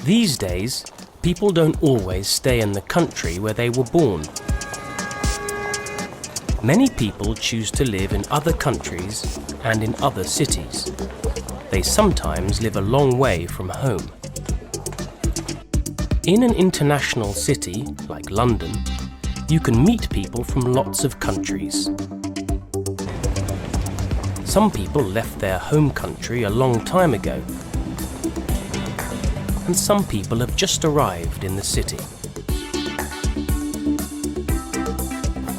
These days, people don't always stay in the country where they were born. Many people choose to live in other countries and in other cities. They sometimes live a long way from home. In an international city, like London, you can meet people from lots of countries. Some people left their home country a long time ago, and some people have just arrived in the city.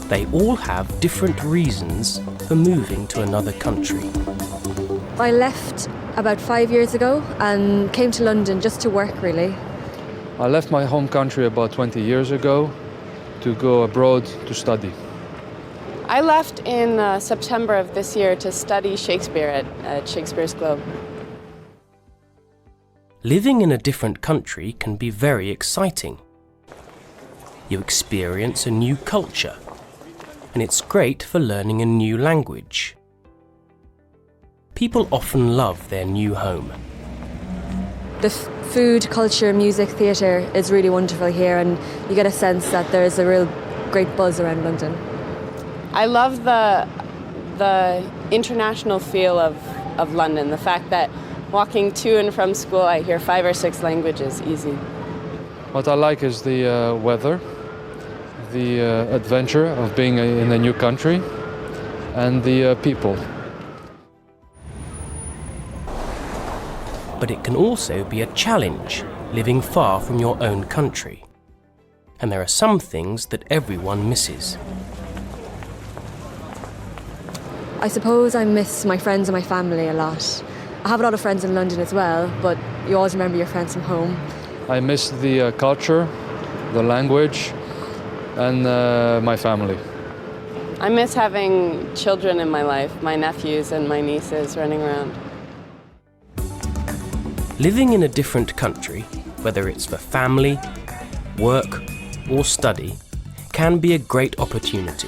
They all have different reasons for moving to another country. I left about 5 years ago and came to London just to work, really. I left my home country about 20 years ago to go abroad to study. I left in September of this year to study Shakespeare at Shakespeare's Globe. Living in a different country can be very exciting. You experience a new culture, and it's great for learning a new language. People often love their new home. The food, culture, music, theatre is really wonderful here, and you get a sense that there's a real great buzz around London. I love the international feel of London, the fact that walking to and from school I hear 5 or 6 languages easy. What I like is the weather, the adventure of being in a new country, and the people. But it can also be a challenge, living far from your own country. And there are some things that everyone misses. I suppose I miss my friends and my family a lot. I have a lot of friends in London as well, but you always remember your friends from home. I miss the culture, the language, and my family. I miss having children in my life, my nephews and my nieces running around. Living in a different country, whether it's for family, work, or study, can be a great opportunity.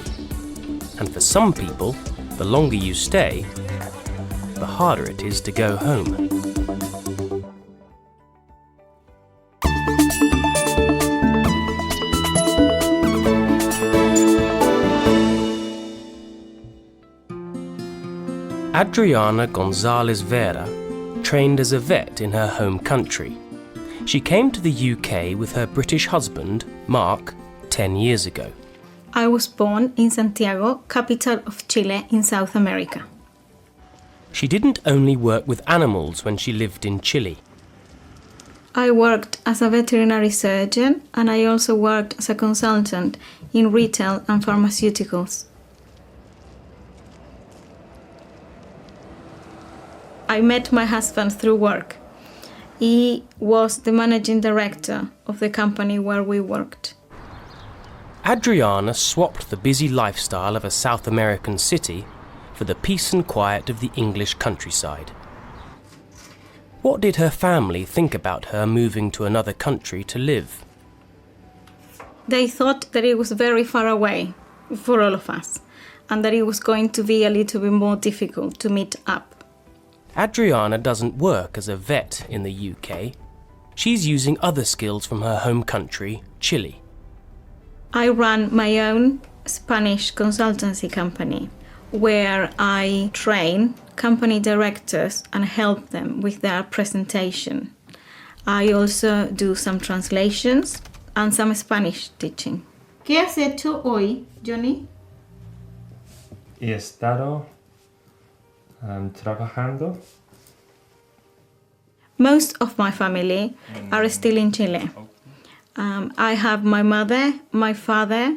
And for some people, the longer you stay, the harder it is to go home. Adriana Gonzalez Vera trained as a vet in her home country. She came to the UK with her British husband, Mark, 10 years ago. I was born in Santiago, capital of Chile in South America. She didn't only work with animals when she lived in Chile. I worked as a veterinary surgeon, and I also worked as a consultant in retail and pharmaceuticals. I met my husband through work. He was the managing director of the company where we worked. Adriana swapped the busy lifestyle of a South American city for the peace and quiet of the English countryside. What did her family think about her moving to another country to live? They thought that it was very far away for all of us, and that it was going to be a little bit more difficult to meet up. Adriana doesn't work as a vet in the UK. She's using other skills from her home country, Chile. I run my own Spanish consultancy company, where I train company directors and help them with their presentation. I also do some translations and some Spanish teaching. ¿Qué has hecho hoy, Johnny? He estado trabajando. Most of my family are still in Chile. I have my mother, my father,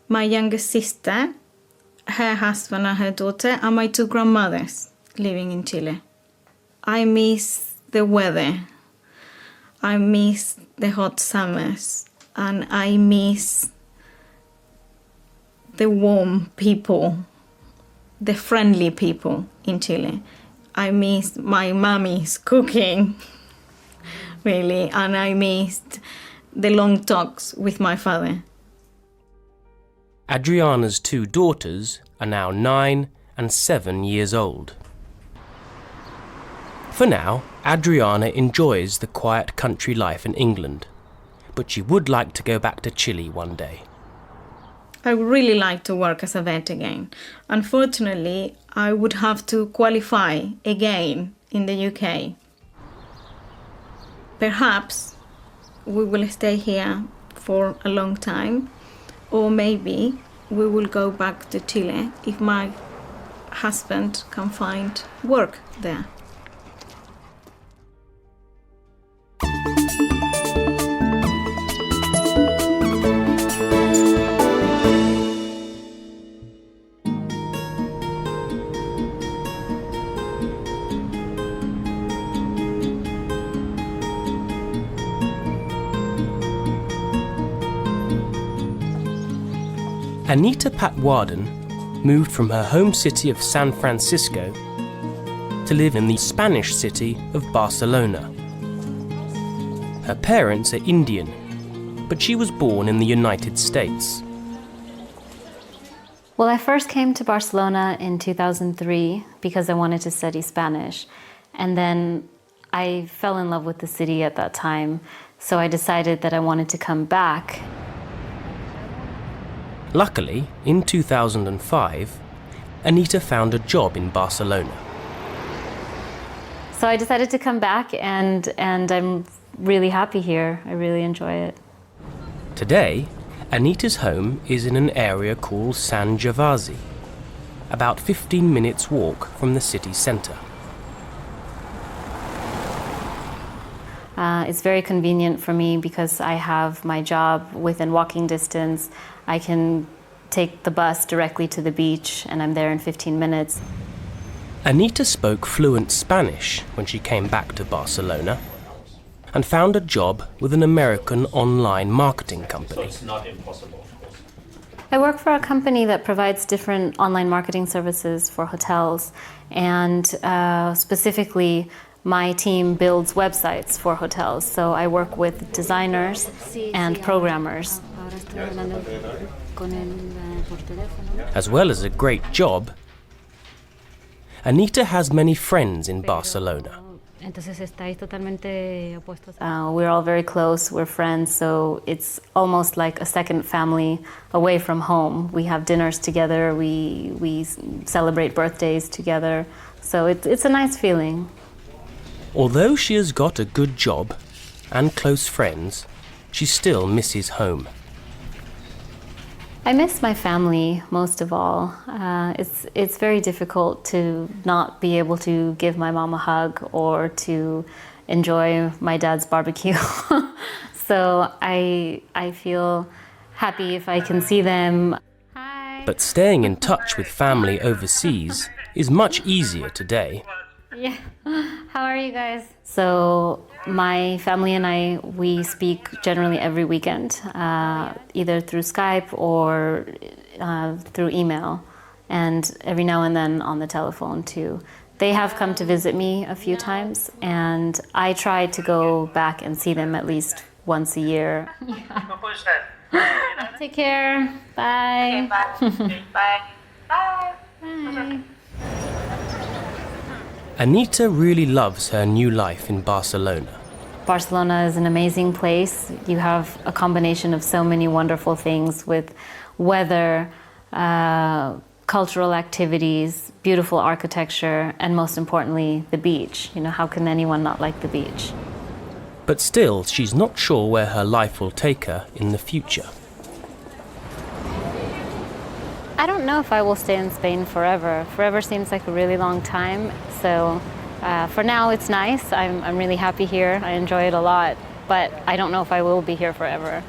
my youngest sister, her husband and her daughter, and my 2 grandmothers living in Chile. I miss the weather. I miss the hot summers. And I miss the warm people, the friendly people in Chile. I miss my mommy's cooking, really, and I missed the long talks with my father. Adriana's 2 daughters are now 9 and 7 years old. For now, Adriana enjoys the quiet country life in England, but she would like to go back to Chile one day. I would really like to work as a vet again. Unfortunately, I would have to qualify again in the UK. Perhaps we will stay here for a long time, or maybe we will go back to Chile if my husband can find work there. Anita Patwarden moved from her home city of San Francisco to live in the Spanish city of Barcelona. Her parents are Indian, but she was born in the United States. Well, I first came to Barcelona in 2003 because I wanted to study Spanish. And then I fell in love with the city at that time, so I decided that I wanted to come back. Luckily, in 2005, Anita found a job in Barcelona. So I decided to come back, and I'm really happy here. I really enjoy it. Today, Anita's home is in an area called San Gervasi, about 15 minutes walk from the city centre. It's very convenient for me because I have my job within walking distance. I can take the bus directly to the beach and I'm there in 15 minutes. Anita spoke fluent Spanish when she came back to Barcelona and found a job with an American online marketing company. It's not impossible, of course. I work for a company that provides different online marketing services for hotels, and specifically my team builds websites for hotels. So I work with designers and programmers. As well as a great job, Anita has many friends in Barcelona. We're all very close, we're friends, so it's almost like a second family away from home. We have dinners together, we celebrate birthdays together, so it's a nice feeling. Although she has got a good job and close friends, she still misses home. I miss my family most of all. It's very difficult to not be able to give my mom a hug or to enjoy my dad's barbecue. So I feel happy if I can see them. Hi. But staying in touch with family overseas is much easier today. Yeah. How are you guys? So my family and I, we speak generally every weekend, either through Skype or through email, and every now and then on the telephone too. They have come to visit me a few times, and I try to go back and see them at least once a year. Yeah. Take care. Bye. Okay, bye. Bye. Bye. Anita really loves her new life in Barcelona. Barcelona is an amazing place. You have a combination of so many wonderful things with weather, cultural activities, beautiful architecture, and most importantly, the beach. You know, how can anyone not like the beach? But still, she's not sure where her life will take her in the future. I don't know if I will stay in Spain forever. Forever seems like a really long time. So for now, it's nice. I'm really happy here. I enjoy it a lot. But I don't know if I will be here forever.